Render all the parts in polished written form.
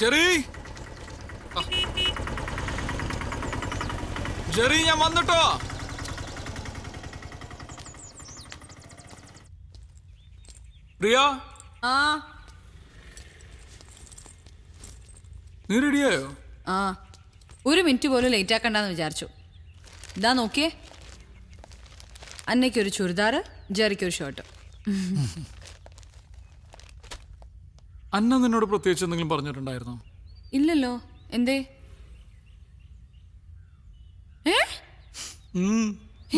Jerry Jerry ഞാൻ വന്നിട്ടോ. പ്രിയ നീ റെഡിയായോ? ആ, ഒരു മിനിറ്റ് പോലും ലേറ്റ് ആക്കണ്ടെന്ന് വിചാരിച്ചു. ഇതാ നോക്കിയേ, അന്നയ്ക്കൊരു ചുരിദാറ്, ജെറിക്കൊരു ഷർട്ട്. അന്ന നിന്നോട് പ്രത്യേകിച്ച് എന്തെങ്കിലും പറഞ്ഞിട്ടുണ്ടായിരുന്നോ? ഇല്ലല്ലോ. എന്തേ?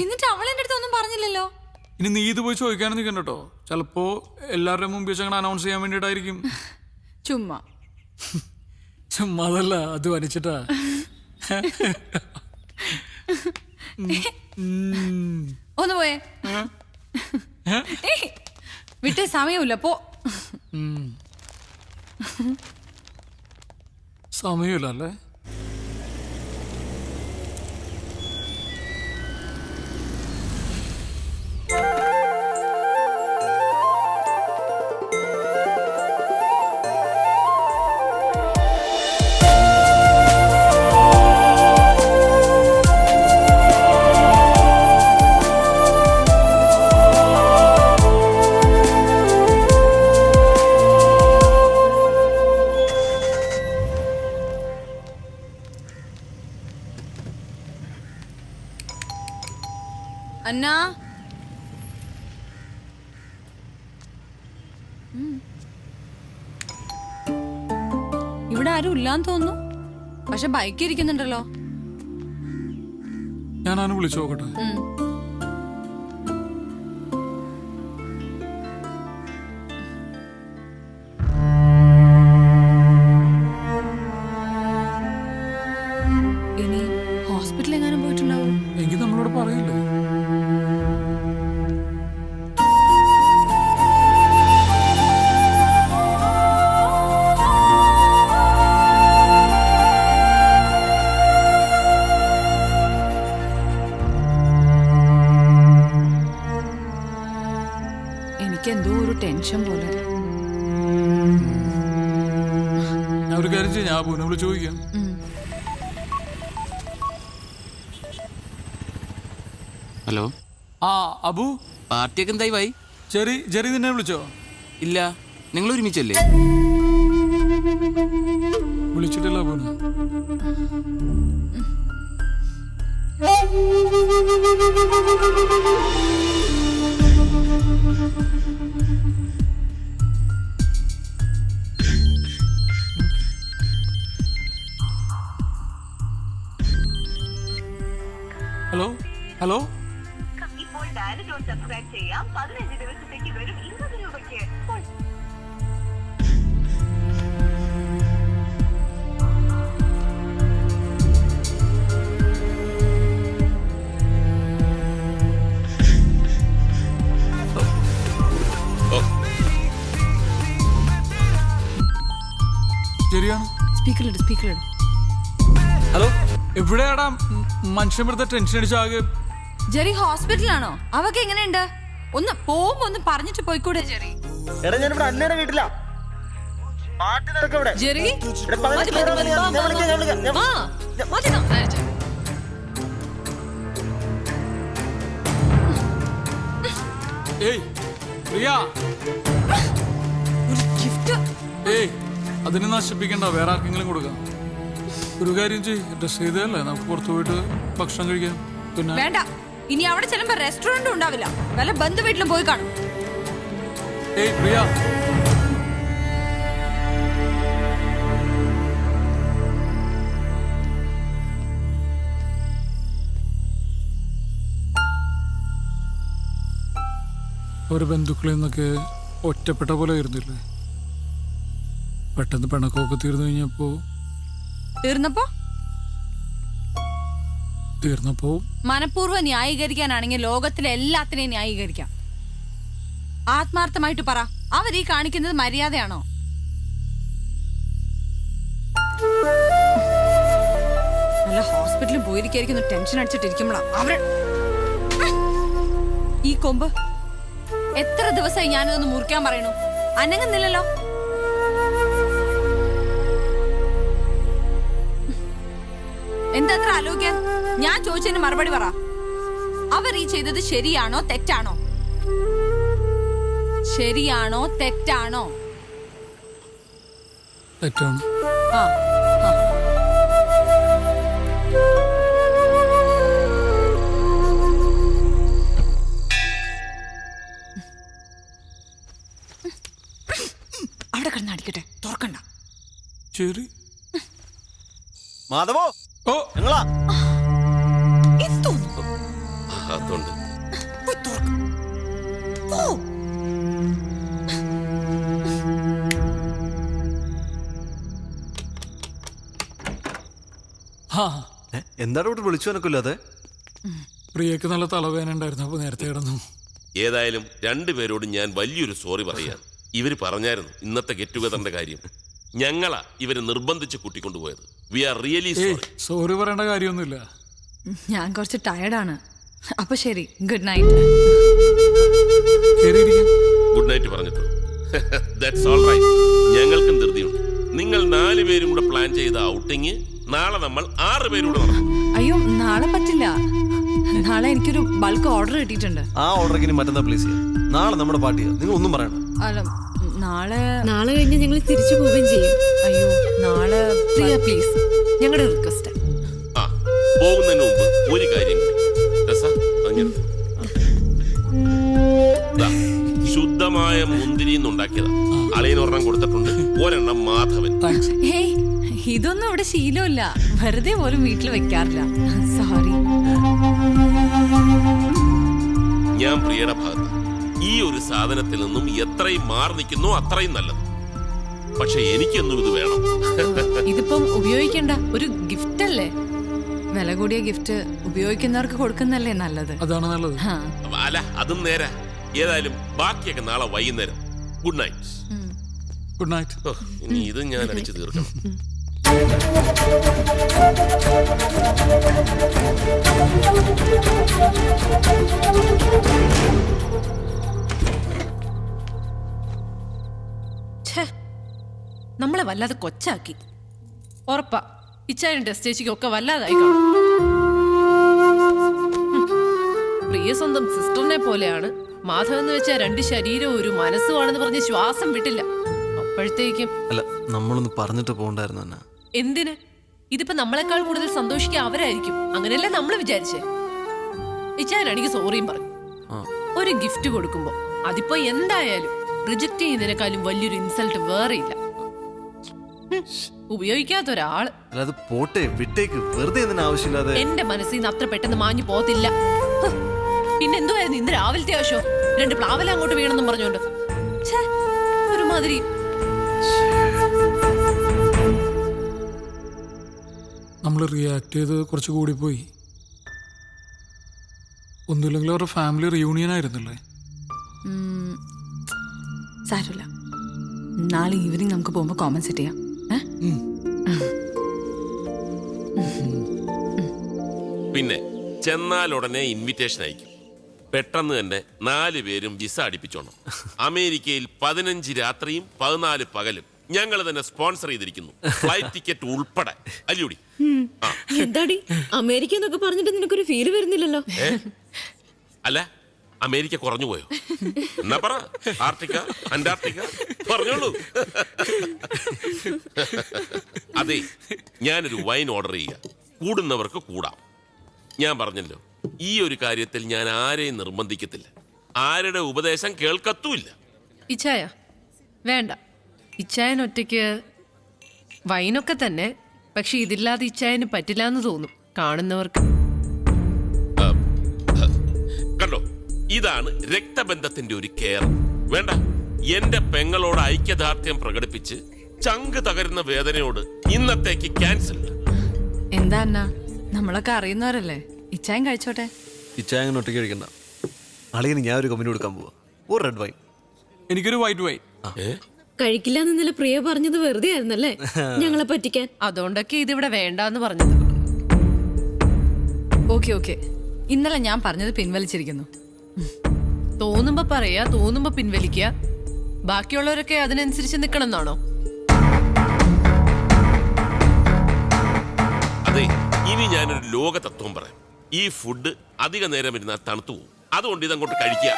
എന്നിട്ട് അവളെന്റെ അടുത്ത് ഒന്നും പറഞ്ഞില്ലല്ലോ. ഇനി നീ ഇത് പോയി ചോദിക്കാനും നിൽക്കണ്ട കേട്ടോ. ചിലപ്പോ എല്ലാവരുടെയും മുമ്പ് വെച്ച് അങ്ങനെ അനൗൺസ് ചെയ്യാൻ വേണ്ടിയിട്ടായിരിക്കും. ചുമ്മാ ചുമ്മാ അതല്ല, അത് വരച്ചിട്ടാ. ഒന്ന് പോയേ, വിട്ടേ, സമയമില്ല, പോ. സമയമില്ല അല്ലേ? അന്നാ, ഇവിടെ ആരും ഇല്ലാന്ന് തോന്നുന്നു. പക്ഷെ ബൈക്ക് ഇരിക്കുന്നുണ്ടല്ലോ. ഞാനാണ് വിളിച്ചു നോക്കട്ടെ. ഇനി ഹോസ്പിറ്റലിൽ എങ്ങാനും പോയിട്ടുണ്ടാവും. എങ്കിൽ നമ്മളോട് പറയില്ലേ? എനിക്കെന്തോ ഒരു ടെൻഷൻ പോലെ. ഞാൻ ഒരു കാര്യം ചെയ്യാം, ഞാൻ അബുവിനെ വിളിച്ച് ചോദിക്കാം. ഹലോ. ആ അബു, പാർട്ടിയൊക്കെ എന്തായി ഭായി? ജെറി നിന്നെ വിളിച്ചോ? ഇല്ല, നിങ്ങൾ ഒരുമിച്ചല്ലേ? വിളിച്ചിട്ടില്ല അബുവിനെ. Hello hello. ഇപ്പോൾ ഡയറക്റ്റ് സബ്സ്ക്രൈബ് ചെയ്യാം. 15 ദിവസത്തേക്ക് വെറും 20 രൂപയ്ക്ക്. ശരിയാണ്. സ്പീക്കറിലിട്, സ്പീക്കറിലിട്. ഹലോ. എവിടെയാടാ മനുഷ്യൻ വെറുതെ ടെൻഷൻ അടിച്ചാകെ? ജെറി ഹോസ്പിറ്റലാണോ? അവക്ക് എങ്ങനെയുണ്ട്? ഒന്ന് പോകുമ്പോ ഒന്ന് പറഞ്ഞിട്ട് പോയിക്കൂടെ ജെറി? എടാ ഞാനിവിടെ അന്നയുടെ വീട്ടിലാ. പാട്ട് നടക്കും ഇവിടെ. ജെറി, എടാ, പതിനഞ്ച് മിനിറ്റ് മതി, ഞാൻ വിളിക്കാം. മതി സംസാരിച്ചു. ഏയ് പ്രിയ, ഒരു ഗിഫ്റ്റ്. ഏയ് അതിനെ നശിപ്പിക്കണ്ട, വേറെ ആർക്കെങ്കിലും കൊടുക്കാം. ഒരു കാര്യം ചെയ്യ്, ഡ്രസ് ചെയ്തല്ലേ, നമുക്ക് പുറത്തു പോയിട്ട് ഭക്ഷണം കഴിക്കാം. പിന്നെ വേണ്ട, ഇനി അവിടെ ചെല്ലുമ്പോ റെസ്റ്റോറന്റും ഉണ്ടാവില്ല, വല്ല ബന്ധു വീട്ടിലും പോയി കാണും. ഏയ് പ്രിയ, ഒരു ബന്ധുക്കളിൽ നിന്നൊക്കെ ഒറ്റപ്പെട്ട പോലെ ആയിരുന്നില്ലേ? പെട്ടെന്ന് പിണക്കമൊക്കെ തീർന്നു കഴിഞ്ഞപ്പോ തീർന്നപ്പോ മനഃപൂർവ്വം ന്യായീകരിക്കാനാണെങ്കിൽ ലോകത്തിലെ എല്ലാത്തിനെയും ന്യായീകരിക്കാം. ആത്മാർത്ഥമായിട്ട് പറ, അവരീ കാണിക്കുന്നത് മര്യാദയാണോ? നല്ല ഹോസ്പിറ്റലിൽ പോയിരിക്കുന്നു, ടെൻഷൻ അടിച്ചിട്ടിരിക്കുമ്പോഴാ അവര് ഈ കൊമ്പ്. എത്ര ദിവസമായി ഞാനിതൊന്ന് മുറിക്കാൻ പറയണു, അനങ്ങുന്നില്ലല്ലോ. എന്തത്ര ആലോചിക്കാൻ? ഞാൻ ചോദിച്ചതിന് മറുപടി പറ. അവർ ഈ ചെയ്തത് ശരിയാണോ തെറ്റാണോ? ശരിയാണോ തെറ്റാണോ? തെറ്റാണ്. ആ ആ. അവിടെ കിടന്ന് അടിക്കട്ടെ, തുറക്കണ്ട. ശരി. മാധവോ ഓ ഞങ്ങളാ. എന്തോന്നു? അതുണ്ട്. പോയി തുറക്ക്. ഓ ആ എന്താണ് ഇവിടെ വിളിച്ചു എനക്കില്ലാതെ? പ്രിയക്ക് നല്ല തലവേദന ഉണ്ടായിരുന്നു, അപ്പൊ നേരത്തെ കിടന്നു. ഏതായാലും രണ്ടുപേരോടും ഞാൻ വലിയൊരു സോറി പറയാം. ഇവര് പറഞ്ഞായിരുന്നു ഇന്നത്തെ ഗെറ്റ് ടുഗദറിന്റെ കാര്യം. ഞങ്ങളാ ഇവര് നിർബന്ധിച്ച് കൂട്ടിക്കൊണ്ടുപോയത്. We are really sorry. Sorry പറയേണ്ട കാര്യമൊന്നുമില്ല. ഞാൻ കുറച്ച് ടയർഡാണ്. അപ്പൊ ശരി, ഗുഡ് നൈറ്റ്. ഗുഡ് നൈറ്റ് പറഞ്ഞിട്ടു. That's all right. ഞങ്ങൾക്കും ധൃതിയുണ്ട്. നിങ്ങൾ 4 പേരും കൂടെ പ്ലാൻ ചെയ്ത ഔട്ടിങ് നാളെ നമ്മൾ 6 പേരൂടെ നടക്കും. അയ്യോ, നാളെ പറ്റില്ല. നാളെ എനിക്കൊരു ബൾക്ക് ഓർഡർ കിട്ടിയിട്ടുണ്ട്. ആ ഓർഡർ ഇനി മറ്റന്നാ പ്ലീസ് ചെയ്യാം. നാളെ നമ്മുടെ പാർട്ടിയാ, നിങ്ങൾ ഒന്നും പറയണ്ട. അല്ല, നാളെ കഴിഞ്ഞ് ഞങ്ങൾ തിരിച്ചു പോവുകയും ചെയ്യും. അയ്യോ, നാളെ പ്രിയ പ്ലീസ്, ഞങ്ങളുടെ റിക്വസ്റ്റ്. ആ പോകുന്നതിന് മുമ്പ് ഒരു കാര്യം കൂടി. രസാ, അങ്ങനെ ദാ, ശുദ്ധമായ മുന്തിരി ഉണ്ടാക്കിയതാ. അളിയനൊരെണ്ണം കൊടുത്തിട്ടുണ്ട്, ഒരെണ്ണം മാധവൻ. ഹേയ്, ഇതൊന്നും ഇവിടെ ശീലമില്ല. വെറുതെ പോലും വീട്ടിൽ വെക്കാറില്ല. സോറി. ഞാൻ പ്രിയയുടെ ഭാഗത്ത്. ഈ ഒരു സാധനത്തിൽ നിന്നും എത്രയും മാറി നിൽക്കുന്നോ അത്രയും നല്ലത്. പക്ഷെ എനിക്കൊന്നും ഇത് വേണം. ഇതിപ്പം ഉപയോഗിക്കണ്ട, ഒരു ഗിഫ്റ്റ് അല്ലേ? വില കൂടിയ ഗിഫ്റ്റ് ഉപയോഗിക്കുന്നവർക്ക് കൊടുക്കുന്നല്ലേ നല്ലത്. അതാണ് നല്ലത്. അല്ല, അതും നേരെ. ഏതായാലും ബാക്കിയൊക്കെ നാളെ വൈകുന്നേരം. Good night. Good night. ഇനി ഇത് ഞാൻ അടിച്ചു തീർക്കണം. നമ്മളെ വല്ലാതെ കൊച്ചാക്കി. ഉറപ്പാ ഇച്ചാനും ടെസ്റ്റേച്ചിക്കും ഒക്കെ വല്ലാതായി കാണും. പ്രിയ സ്വന്തം സിസ്റ്ററിനെ പോലെയാണ്. മാധവൻ എന്ന് വെച്ചാൽ 2 ശരീരവും ഒരു മനസ്സുമാണെന്ന് പറഞ്ഞ് ശ്വാസം വിട്ടില്ല. അപ്പോഴത്തേക്കും അല്ല, നമ്മളൊന്ന് പറഞ്ഞിട്ട് പോകണ്ടായിരുന്നു എന്നാ. എന്തിന്? ഇതിപ്പോ നമ്മളെക്കാൾ കൂടുതൽ സന്തോഷിക്കുക അവരായിരിക്കും. അങ്ങനെയല്ലേ നമ്മൾ വിചാരിച്ചേ. ഇച്ചാനാണെങ്കിൽ സോറിയും പറഞ്ഞു. ഒരു ഗിഫ്റ്റ് കൊടുക്കുമ്പോ അതിപ്പോ എന്തായാലും റിജക്ട് ചെയ്യുന്നതിനേക്കാളും വലിയൊരു ഇൻസൾട്ട് വേറെ ഇല്ല. ഉപയോഗിക്കാത്ത ഒരാള്. അല്ല, അത് പോട്ടെ, വിട്ടേക്ക്. വെറുതെ എന്തിനാ ആവശ്യമില്ലാതെ. എന്റെ മനസ്സിൽ നിന്ന് അത്ര പെട്ടെന്ന് മാഞ്ഞു പോകത്തില്ല. പിന്നെന്തുവായിരുന്നു ഇന്ന് രാവിലത്തെ ആവശ്യം? 2 പ്ലാവല അങ്ങോട്ട് വീണെന്നും പറഞ്ഞോണ്ട് ഒരുമാതിരി. നമ്മൾ റിയാക്ട് ചെയ്ത് കുറച്ച് കൂടിപ്പോയി. ഒന്നുമില്ലെങ്കിൽ അവരുടെ ഫാമിലി റിയൂണിയൻ ആയിരുന്നില്ലേ? സാരമില്ല, നാളെ ഈവനിങ് നമുക്ക് പോകുമ്പോ കോമ്പൻസേറ്റ് ചെയ്യാം. പിന്നെ ചെന്നാൽ ഉടനെ ഇൻവിറ്റേഷൻ അയക്കും. പെട്ടെന്ന് തന്നെ 4 പേരും വിസ അടിപ്പിച്ചോണം. അമേരിക്കയിൽ 15 രാത്രിയും 14 പകലും ഞങ്ങൾ തന്നെ സ്പോൺസർ ചെയ്തിരിക്കുന്നു, ഫ്ലൈറ്റ് ടിക്കറ്റ് ഉൾപ്പെടെ. അല്ലൂടി എന്താടി അമേരിക്ക എന്നൊക്കെ പറഞ്ഞിട്ട് നിനക്കൊരു ഫീല് വരുന്നില്ലല്ലോ? അല്ല, അമേരിക്ക കുറഞ്ഞു പോയോ? എന്നാ പറ, ആർട്ടിക്ക, അന്റാർട്ടിക്ക പറഞ്ഞോളൂ. അതെ, ഞാനൊരു വൈൻ ഓർഡർ ചെയ്യുക. കൂടുന്നവർക്ക് കൂടാം. ഞാൻ പറഞ്ഞല്ലോ, ഈ ഒരു കാര്യത്തിൽ ഞാൻ ആരെയും നിർബന്ധിക്കത്തില്ല. ആരുടെ ഉപദേശം കേൾക്കത്തുമില്ല. ഇച്ചായ വേണ്ട. ഇച്ചായൻ ഒറ്റയ്ക്ക് വൈനൊക്കെ തന്നെ, പക്ഷെ ഇതില്ലാതെ ഇച്ചായന് പറ്റില്ല എന്ന് തോന്നും കാണുന്നവർക്ക്. കണ്ടോ, ഇതാണ് രക്തബന്ധത്തിന്റെ ഒരു കെയർ. വേണ്ട, എന്റെ പെങ്ങളോട് ഐക്യദാർഢ്യം പ്രകടിപ്പിച്ച് ചങ്ക് തകരുന്ന വേദനയോട് ഇന്നത്തേക്ക് ക്യാൻസൽ. എന്താ അണ്ണാ, നമ്മളൊക്കെ അറിയുന്നവരല്ലേ. ഇച്ചായം കഴിച്ചോട്ടെ. ഇച്ചായ അങ്ങനെ ഒറ്റയ്ക്ക് കഴിക്കണ്ട. അളിയന് ഞാൻ ഒരു കമ്പനി കൊടുക്കാൻ പോവാ. ഒരു റെഡ് വൈൻ. എനിക്കൊരു വൈറ്റ് വൈൻ. കഴിക്കില്ല എന്നല്ല പ്രിയ പറഞ്ഞത് വെറുതെ ആയിരുന്നല്ലേ ഞങ്ങളെ പറ്റിക്കാൻ. അതുകൊണ്ടൊക്കെ ഇതിവിടെ വേണ്ടാന്ന് പറഞ്ഞത്. ഓക്കെ ഓക്കെ, ഇന്നലെ ഞാൻ പറഞ്ഞത് പിൻവലിച്ചിരിക്കുന്നു. തോന്നുമ്പോ പറയാ, തോന്നുമ്പോ പിൻവലിക്കുക. ബാക്കിയുള്ളവരൊക്കെ അതിനനുസരിച്ച് നിക്കണം എന്നാണോ? അതെ, ഇനി ഞാനൊരു ലോക തത്വം പറയാം. ഈ ഫുഡ് അധിക നേരം ഇരുന്നാൽ തണുത്തു പോകും. അതുകൊണ്ട് ഇതങ്ങോട്ട് കഴിക്കുക.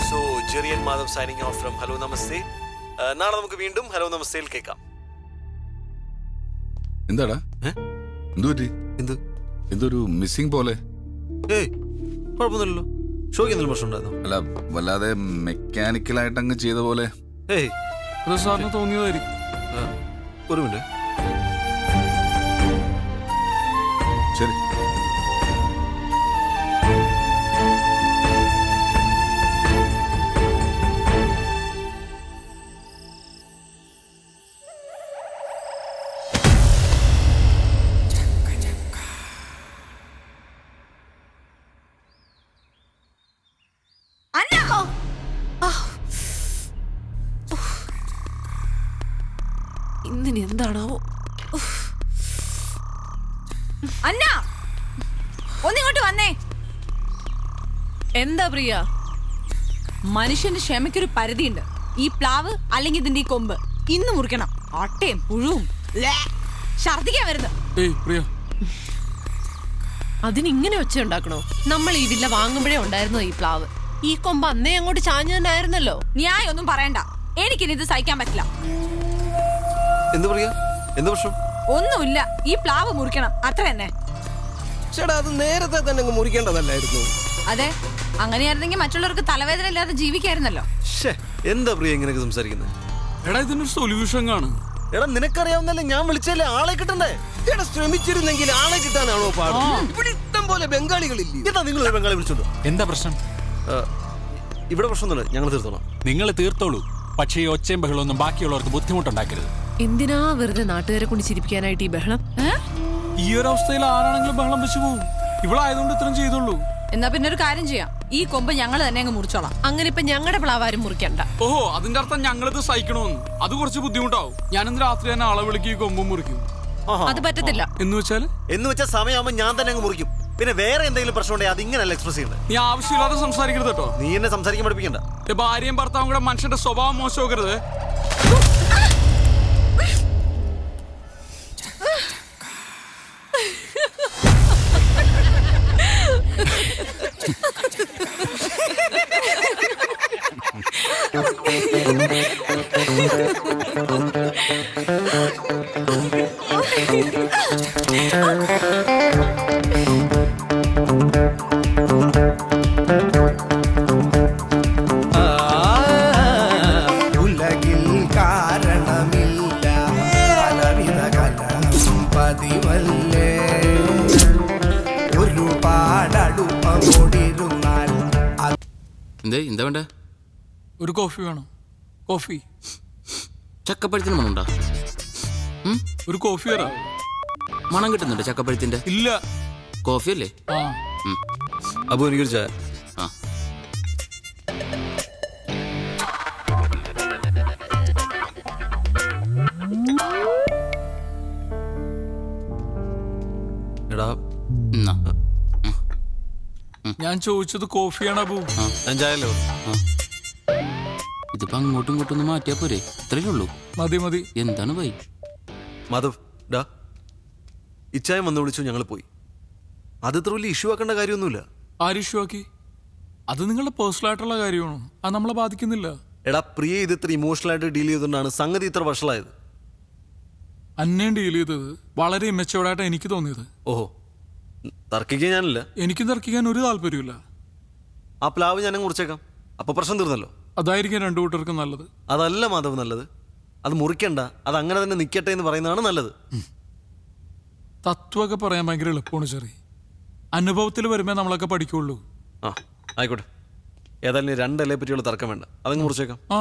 So Jerian Madhav signing off from hello നമസ്തേ. നാളെ നമുക്ക് വീണ്ടും ഹലോ നമസ്തേയിൽ കേൾക്കാം. എന്താടാ എന്തു പറ്റി? എന്ത്? എന്തൊരു മിസ്സിംഗ് പോലെ? ഏയ് കുഴപ്പമൊന്നുമില്ലല്ലോ. ഷോയ്ക്ക് എന്തെങ്കിലും പ്രശ്നം ഉണ്ടായിരുന്നോ? അല്ല, വല്ലാതെ മെക്കാനിക്കലായിട്ട് അങ്ങ് ചെയ്ത പോലെ. ഏയ് അത് സാറിന് തോന്നിയതായിരിക്കും. ഒരു മിനിറ്റ്. ശരി. ഇന്നിനി എന്താണാവോ? അന്ന ഒന്നിങ്ങോട്ട് വന്നേ. എന്താ പ്രിയ? മനുഷ്യന്റെ ക്ഷമയ്ക്കൊരു പരിധിയുണ്ട്. ഈ പ്ലാവ് അല്ലെങ്കിൽ ഇതിന്റെ ഈ കൊമ്പ് ഇന്ന് മുറിക്കണം. അട്ടയും പുഴുവും ഛർദിക്കാൻ വരുന്നത്. ഏയ് പ്രിയ, അതിനിങ്ങനെ ഒച്ച ഉണ്ടാക്കണോ? നമ്മൾ ഈ വില്ല വാങ്ങുമ്പോഴേ ഉണ്ടായിരുന്നോ ഈ പ്ലാവ്? ഈ കൊമ്പ് അന്നേ അങ്ങോട്ട് ചാഞ്ഞു തന്നെ ആയിരുന്നല്ലോ. ന്യായം ഒന്നും പറയണ്ട. എനിക്കിനി ഇത് സഹിക്കാൻ പറ്റില്ല. എന്ത് പറയാ? എന്ത് പ്രശ്നം? ഒന്നുമില്ല, ഈ പ്ലാവ് മുറിക്കണം, അത്ര തന്നെ. ചേട്ടാ, അത് നേരത്തെ തന്നെ അങ്ങ് മുറിക്കേണ്ടതല്ലായിരുന്നു. അതെ, അങ്ങനെയായിരുന്നെങ്കിൽ മറ്റുള്ളവർക്ക് തലവേദന ഇല്ലാതെ ജീവിക്കായിരുന്നല്ലോ. എന്താ പ്രിയ ഇങ്ങനെയൊക്കെ സംസാരിക്കുന്നത്? എടാ ഇതിനൊരു സൊല്യൂഷൻ കാണും. എടാ നിനക്കറിയാവുന്നല്ലേ, ഞാൻ വിളിച്ചല്ലേ, ആളെ കിട്ടണ്ടേ? ചേട്ടാ, ശ്രമിച്ചിരുന്നെങ്കിൽ ആളെ കിട്ടാനാണോ പാട്? ഇവിടെ ഇഷ്ടം പോലെ ബംഗാളികളില്ലേ? എന്താ നിങ്ങൾ ഒരു ബംഗാളി വിളിച്ചോണ്ടോ? എന്താ പ്രശ്നം? ഇവിടെ പ്രശ്നമൊന്നുമില്ല, ഞങ്ങൾ തീർത്തോളാം. നിങ്ങൾ തീർത്തോളൂ, പക്ഷേ ഈ ഒച്ചയും ബഹളമൊന്നും ബാക്കിയുള്ളവർക്ക് ബുദ്ധിമുട്ടുണ്ടാക്കരുത്. എന്തിനാ വെറുതെ നാട്ടുകാരെ കൊണ്ട് ചിരിപ്പിക്കാനായിട്ട് ഈ ബഹളം? ഈ ഒരു അവസ്ഥയിൽ ആരാണെങ്കിലും ബഹളം വെച്ച് പോകും. ഇവളായതുകൊണ്ട് ഇത്രയും ചെയ്തുള്ളൂ. എന്നാ പിന്നെ ഒരു കാര്യം ചെയ്യാം, ഈ കൊമ്പ് ഞങ്ങൾ തന്നെ അങ്ങ് മുറിച്ചോളാം. അങ്ങനെ ഇപ്പൊ ഞങ്ങളുടെ പ്ലാവാരും മുറിക്കണ്ട. ഓഹോ, അതിന്റെ അർത്ഥം ഞങ്ങളിത് സഹിക്കണമെന്ന്. അത് കുറച്ച് ബുദ്ധിമുട്ടാവും. ഞാനിന്ന് രാത്രി തന്നെ ആളെ വിളിക്കും, കൊമ്പും മുറിക്കും. അത് പറ്റത്തില്ല. എന്ന് വെച്ചാൽ സമയമാകുമ്പോൾ ഞാൻ തന്നെ അങ്ങ് മുറിക്കും. പിന്നെ വേറെ എന്തെങ്കിലും പ്രശ്നം ഉണ്ടെങ്കിൽ അത് ഇങ്ങനെയല്ല എക്സ്പ്രസ് ചെയ്യുന്നത്. നീ ആവശ്യമില്ലാതെ സംസാരിക്കരുത് കേട്ടോ. നീ എന്നെ സംസാരിക്കാൻ പഠിപ്പിക്കണ്ട. ഭാര്യയും ഭർത്താവും കൂടെ മനുഷ്യന്റെ സ്വഭാവം മോശമാക്കരുത്. ഉലകിൽ കാരണമില്ല പലവിധ കലം പതിവല്ലേ. ഒരുപാടടുപ്പമോടിരുന്നാൽ എന്താ വേണ്ട? ഒരു കോഫി വേണം. കോഫി. ചക്കപ്പഴത്തിന് മണമുണ്ടോ? ഒരു കോഫി തരാം. മണം കിട്ടുന്നുണ്ട് ചക്കപ്പഴത്തിന്റെ? ഇല്ല. കോഫി അല്ലേ? ആ, അപ്പൊ എനിക്കൊരു ചായ. ആ, എടാ എന്നാ. ഞാൻ ചോദിച്ചത് കോഫിയാണ് അബു. ഞാൻ ചായല്ലോ. ഇതിപ്പോ അങ്ങോട്ടും ഇങ്ങോട്ടും ഒന്ന് മാറ്റിയാ പോരെ? ഇത്രയേ ഉള്ളൂ. മതി മതി. എന്താണ് പോയി? മാധവ് ഡാ, ഇച്ചായം വന്ന് വിളിച്ചു, ഞങ്ങൾ പോയി. അത് ഇത്ര വലിയ ഇഷ്യൂ ആക്കേണ്ട കാര്യമൊന്നുമില്ല. ആര് ഇഷ്യൂ ആക്കി? അത് നിങ്ങളുടെ പേഴ്സണൽ ആയിട്ടുള്ള കാര്യമാണ്. അത് നമ്മളെ ബാധിക്കുന്നില്ല. എടാ പ്രിയ, ഇത് ഇത്ര ഇമോഷണൽ ആയിട്ട് ഡീൽ ചെയ്തുകൊണ്ടാണ് സംഗതി ഇത്ര വഷളായത്. അന്നേം ഡീൽ ചെയ്തത് വളരെ ഇമ്മച്ചുവോടായിട്ട് എനിക്ക് തോന്നിയത്. ഓഹോ, തർക്കിക്കാൻ ഞാനില്ല. എനിക്കും തർക്കിക്കാൻ ഒരു താല്പര്യമില്ല. ആ പ്ലാവ് ഞാനും കുറിച്ചേക്കാം, അപ്പൊ പ്രശ്നം തീർന്നല്ലോ. അതായിരിക്കും രണ്ടു കൂട്ടർക്കും നല്ലത്. അതല്ല മാധവ് നല്ലത്. അത് മുറിക്കണ്ട, അത് അങ്ങനെ തന്നെ നിൽക്കട്ടെ എന്ന് പറയുന്നതാണ് നല്ലത്. തത്വമൊക്കെ പറയാൻ ഭയങ്കര എളുപ്പമാണ് ചെറിയ. അനുഭവത്തിൽ വരുമ്പോ നമ്മളൊക്കെ പഠിക്കുള്ളൂ. ആ ആയിക്കോട്ടെ, ഏതായാലും രണ്ടല്ലേ പറ്റിയുള്ള തർക്കം വേണ്ട, അതങ്ങ് മുറിച്ചേക്കാം. ആ,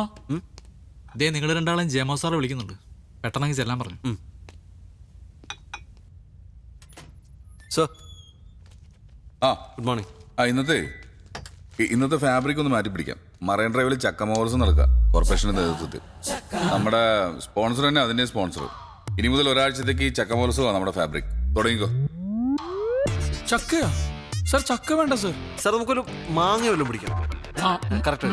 ദേ നിങ്ങൾ രണ്ടാളും ജയമോ സാറെ വിളിക്കുന്നുണ്ട്, പെട്ടെന്ന് ചെല്ലാൻ പറഞ്ഞു. സർ, ആ ഗുഡ് മോർണിംഗ്. ഇന്നത്തെ ഫാബ്രിക് ഒന്ന് മാറ്റി പിടിക്കാം. മറൈൻ ഡ്രൈവിൽ ചക്കമോർസ് നടക്കുക കോർപ്പറേഷന്റെ നേതൃത്വത്തിൽ. നമ്മുടെ സ്പോൺസർ തന്നെ അതിന്റെ സ്പോൺസർ. ഇനി മുതൽ ഒരാഴ്ചത്തേക്ക് ഈ ചക്കമോർസ് നമ്മുടെ ഫാബ്രിക് തുടങ്ങിക്കോ. ചക്കയാ സർ? ചക്ക വേണ്ട സർ. സാർ നമുക്കൊരു മാങ്ങ വല്ലതും പിടിക്കാം.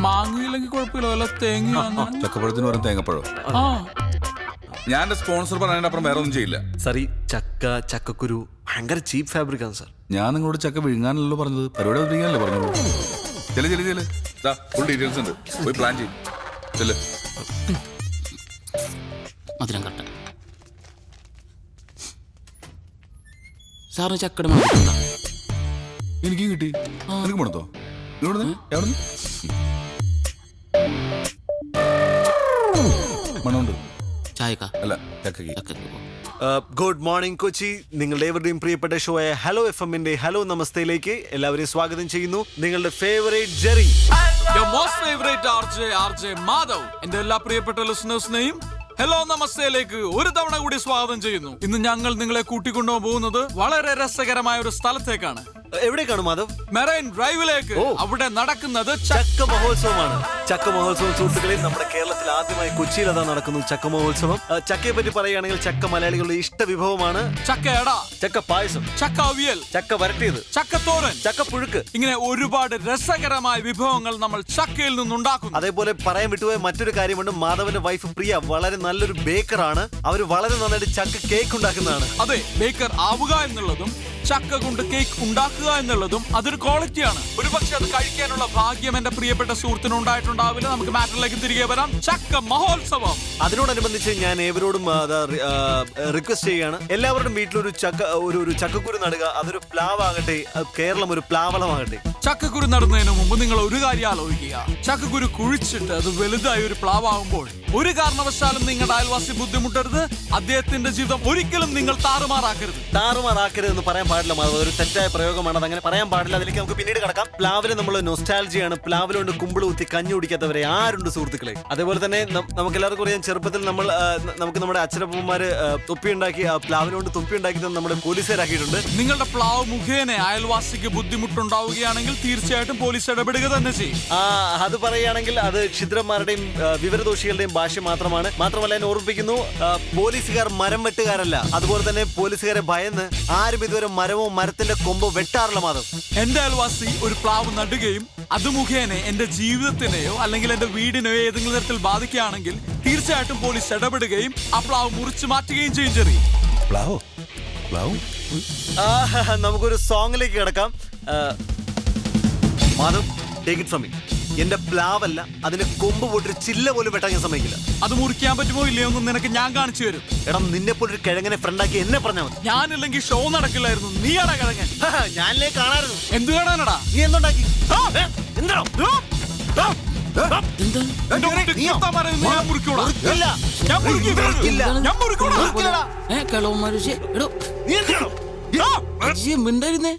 മാങ്ങയില്ലെങ്കിൽ കുഴപ്പമില്ല, വല്ല തേങ്ങ അങ്ങനെ. ചക്കപ്പഴത്തിന് പകരം തേങ്ങപ്പഴം. ആ ഞാൻ എന്റെ സ്പോൺസർ പറയുന്നതിന്റെ അപ്പുറം വേറെ ഒന്നും ചെയ്യില്ല. സാർ ഈ ചക്കക്കുരു ഭയങ്കര ചീപ്പ് ഫാബ്രിക് ആണ് സാർ. ഞാൻ നിങ്ങളോട് ചക്ക വിഴുങ്ങാനല്ലോ പറഞ്ഞത്, പരിപാടി അവതരിക്കാനല്ലേ പറഞ്ഞോളൂ. ചെല് ഫുൾ ഡീറ്റെയിൽസ് ഉണ്ട്, പോയി പ്ലാൻ ചെയ്യും. ചെല്. മധുരം കട്ട സാറിന് ചക്കട മണക്കുണ്ടോ? എനിക്കും കിട്ടി. എനിക്ക് മണത്തോ? എവിടുന്ന്? മണമുണ്ട്. ചായക്ക അല്ല ചക്കക്ക്. Good morning Kochi. നിങ്ങളുടെ ഏവരുടെയും പ്രിയപ്പെട്ട ഷോയായ ഹലോ FM-ന്റെ ഹലോ നമസ്തയിലേക്ക് എല്ലാവരെയും സ്വാഗതം ചെയ്യുന്നു. നിങ്ങളുടെ favourite Jerry, Your most favorite RJ Madhav എന്റെ എല്ലാ പ്രിയപ്പെട്ട ലിസണേഴ്സിനെയും ഹലോ നമസ്തയിലേക്ക് ഒരു തവണ കൂടി സ്വാഗതം ചെയ്യുന്നു. ഇന്ന് ഞങ്ങൾ നിങ്ങളെ കൂട്ടിക്കൊണ്ടുപോകാൻ പോകുന്നത് വളരെ രസകരമായ ഒരു സ്ഥലത്തേക്കാണ്. എവിടേക്കാണ് മാധവ്? മെറൈൻ ഡ്രൈവിലേക്ക്. അവിടെ നടക്കുന്നത് ചക്ക മഹോത്സവമാണ്. ചക്ക മഹോത്സവം സുഹൃത്തുക്കളെ, നമ്മുടെ കേരളത്തിൽ ആദ്യമായി കൊച്ചിയിൽ അതാ നടക്കുന്നു ചക്ക മഹോത്സവം. ചക്കയെ പറ്റി പറയുകയാണെങ്കിൽ ചക്ക മലയാളികളുടെ ഇഷ്ട വിഭവമാണ്. ചക്കയട, ചക്ക പായസം, ചക്ക അവിയൽ, ചക്ക വരട്ടിയത്, ചക്കത്തോരൻ, ചക്ക പുഴുക്ക്, ഇങ്ങനെ ഒരുപാട് രസകരമായ വിഭവങ്ങൾ നമ്മൾ ചക്കയിൽ നിന്നുണ്ടാക്കുന്നു. അതേപോലെ പറയാൻ വിട്ടുപോയ മറ്റൊരു കാര്യമുണ്ട്. മാധവന്റെ വൈഫ് പ്രിയ വളരെ നല്ലൊരു ബേക്കറാണ്. അവർ വളരെ നന്നായിട്ട് ചക്ക കേക്ക് ഉണ്ടാക്കുന്നതാണ്. അതെ, ബേക്കർ ആവുക എന്നുള്ളതും ചക്ക കൊണ്ട് കേക്ക് ഉണ്ടാക്കുക എന്നുള്ളതും അതൊരു ക്വാളിറ്റിയാണ്. ഒരു പക്ഷെ അത് കഴിക്കാനുള്ള ഭാഗ്യം എന്റെ പ്രിയപ്പെട്ട സുഹൃത്തിന് ഉണ്ടായിട്ടുണ്ടാവില്ല. നമുക്ക് മാറ്ററിലേക്ക് തിരികെ വരാം. ചക്ക മഹോത്സവം. അതിനോടനുബന്ധിച്ച് ഞാൻ ഏവരോടും റിക്വസ്റ്റ് ചെയ്യാണ്, എല്ലാവരുടെയും വീട്ടിലൊരു ഒരു ചക്കക്കുരു നടുക. അതൊരു പ്ലാവാകട്ടെ, കേരളം ഒരു പ്ലാവളമാകട്ടെ. ചക്കക്കുരു നടുന്നതിന് മുമ്പ് നിങ്ങൾ ഒരു കാര്യം ആലോചിക്കുക. ചക്കക്കുരു കുഴിച്ചിട്ട് അത് വലുതായി ഒരു പ്ലാവാകുമ്പോൾ ഒരു കാരണവശാലും നിങ്ങളുടെ അയൽവാസി ബുദ്ധിമുട്ടരുത്. അദ്ദേഹത്തിന്റെ ജീവിതം ഒരിക്കലും നിങ്ങൾ താറുമാറാക്കരുത് എന്ന് പറയാൻ പാടില്ല. അതൊരു തെറ്റായ പ്രയോഗമാണ്, അതങ്ങനെ പറയാൻ പാടില്ല. അതിലേക്ക് നമുക്ക് പിന്നീട് കടക്കാം. പ്ലാവിലെ നമ്മൾ നൊസ്റ്റാൾജിയാണ്. പ്ലാവിലുണ്ട് കുമ്പിള് കുത്തി കഞ്ഞി കുടിക്കാത്തവരെ ആരുണ്ട് സുഹൃത്തുക്കളെ? അതേപോലെ തന്നെ നമുക്ക് എല്ലാവർക്കും അറിയാം, ചെറുപ്പത്തിൽ നമുക്ക് നമ്മുടെ അച്ഛനപ്പന്മാര് തൊപ്പി ഉണ്ടാക്കി, പ്ലാവിനോണ്ട് തൊപ്പി ഉണ്ടാക്കി നമ്മുടെ പോലീസുകാരാക്കിയിട്ടുണ്ട്. നിങ്ങളുടെ പ്ലാവ് മുഖേന അയൽവാസിക്ക് ബുദ്ധിമുട്ടുണ്ടാവുകയാണെങ്കിൽ തീർച്ചയായിട്ടും പോലീസ് ഇടപെടുക തന്നെ ചെയ്യും. അത് പറയുകയാണെങ്കിൽ അത് ക്ഷുദ്രന്മാരുടെയും വിവരദോഷികളുടെയും ഭാഷ മാത്രമാണ്. മാത്രമല്ല ഞാൻ ഓർമ്മിപ്പിക്കുന്നു, പോലീസുകാർ മരം വെട്ടുകാരല്ല. അതുപോലെ തന്നെ പോലീസുകാരെ ഭയന്ന് ആരും ഇതുവരെ മരമോ മരത്തിന്റെ കൊമ്പോ വെട്ടാറില്ല. മാധവ്, എന്റെ അയൽവാസി ഒരു പ്ലാവ് നടുകയും അത് മുഖേന എന്റെ ജീവിതത്തിനെയോ അല്ലെങ്കിൽ എന്റെ വീടിനെയോ ഏതെങ്കിലും തരത്തിൽ ബാധിക്കുകയാണെങ്കിൽ തീർച്ചയായിട്ടും പോലീസ് ഇടപെടുകയും ആ പ്ലാവ് മുറിച്ചു മാറ്റുകയും ചെയ്യും. ചെറിയ നമുക്കൊരു സോങ്ങിലേക്ക് കിടക്കാം. Madhav, take it from me. എന്റെ പ്ലാവല്ല, അതിന്റെ കൊമ്പ് പോയിട്ട് ചില്ല പോലും വെട്ടാൻ ഞാൻ സമ്മതിക്കില്ല. അത് മുറിക്കാൻ പറ്റുമോ ഇല്ലയോ എന്ന് നിനക്ക് ഞാൻ കാണിച്ചു തരും. എടാ, നിന്നെ പോലൊരു കിഴങ്ങനെ ഫ്രണ്ടാക്കി എന്നെ പറഞ്ഞാൽ മതി. ഞാനില്ലെങ്കിൽ ഷോ നടക്കില്ലായിരുന്നു. നീയാടാ കിഴങ്ങൻ. ഞാനല്ലേ കാണാറുണ്ട്. എന്ത് കാണാനടാ? നീ എന്തുണ്ടാക്കി? മിണ്ടായിരുന്നേ.